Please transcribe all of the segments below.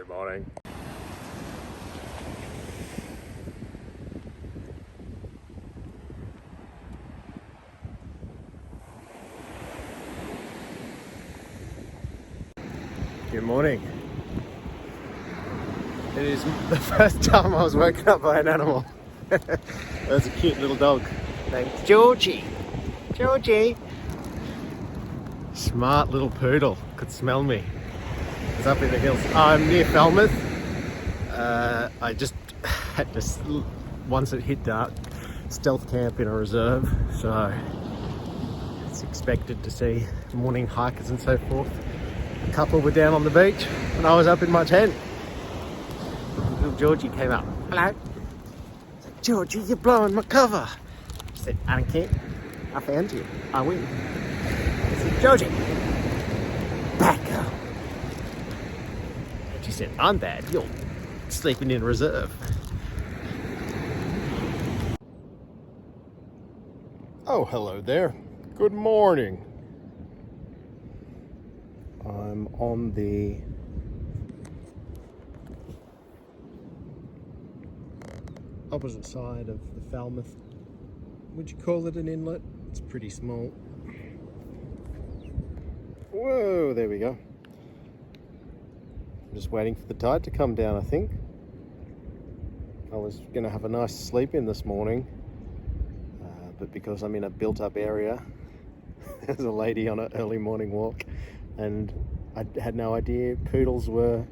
morning. Good morning. It is the first time I was woken up by an animal. There's a cute little dog named Georgie. Georgie. Smart little poodle. Could smell me. It's up in the hills. I'm near Falmouth. I just had to, once it hit dark, stealth camp in a reserve. So it's expected to see morning hikers and so forth. A couple were down on the beach and I was up in my tent. Little Georgie came up. Hello. I said, Georgie, you're blowing my cover. She said, I don't care. I found you. I win. I said, Georgie, bad girl. And she said, I'm bad. You're sleeping in reserve. Oh, hello there. Good morning. I'm on the opposite side of the Falmouth. Would you call it an inlet? It's pretty small. Whoa, there we go. I'm just waiting for the tide to come down, I think. I was going to have a nice sleep in this morning, but because I'm in a built-up area, there's a lady on an early morning walk, and I had no idea poodles were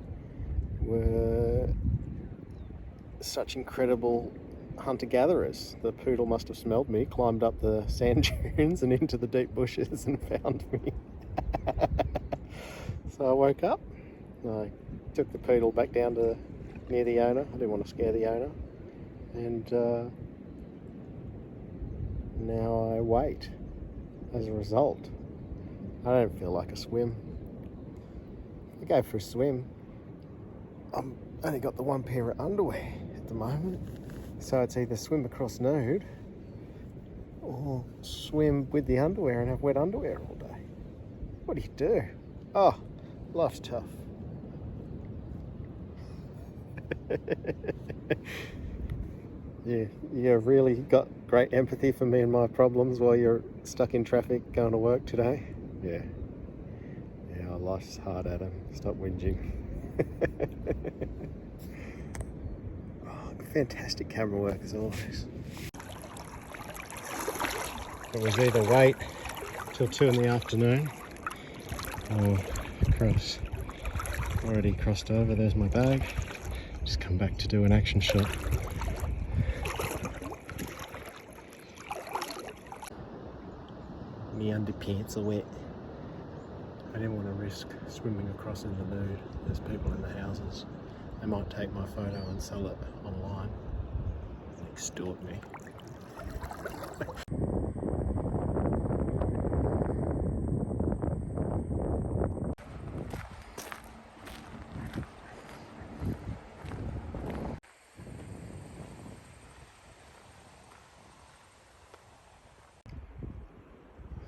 such incredible hunter-gatherers. The poodle must have smelled me, climbed up the sand dunes and into the deep bushes and found me. So I woke up, I took the poodle back down to near the owner. I didn't want to scare the owner, and now I wait. As a result, I don't feel like a swim. I go for a swim. I've only got the one pair of underwear at the moment, so it's either swim across nude or swim with the underwear and have wet underwear all day. What do you do? Oh, life's tough. Yeah, you've really got great empathy for me and my problems while you're stuck in traffic going to work today. Yeah, life's hard, Adam. Stop whinging. Oh, fantastic camera work as always. It was either wait till 2 in the afternoon or cross. Already crossed over, there's my bag. Just come back to do an action shot. My underpants are wet. I didn't want to risk swimming across in the nude. There's people in the houses. They might take my photo and sell it online. Extort me.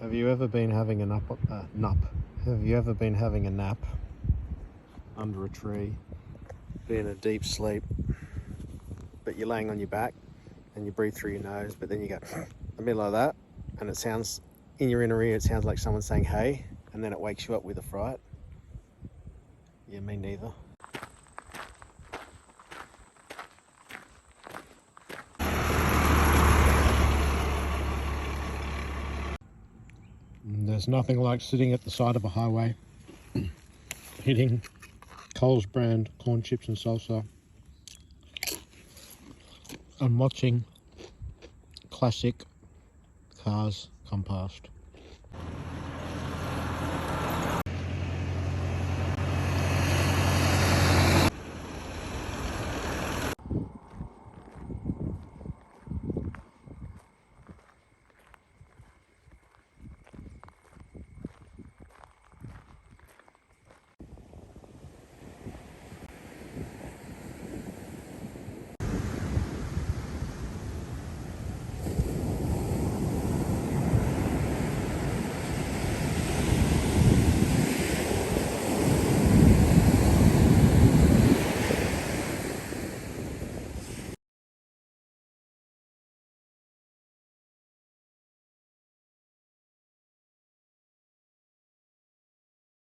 Have you ever been having a nap? Have you ever been having a nap under a tree, be in a deep sleep, but you're laying on your back and you breathe through your nose, but then you go a bit like that, and it sounds in your inner ear, it sounds like someone saying hey, and then it wakes you up with a fright? Yeah, me neither. There's nothing like sitting at the side of a highway, eating Coles brand corn chips and salsa, and watching classic cars come past.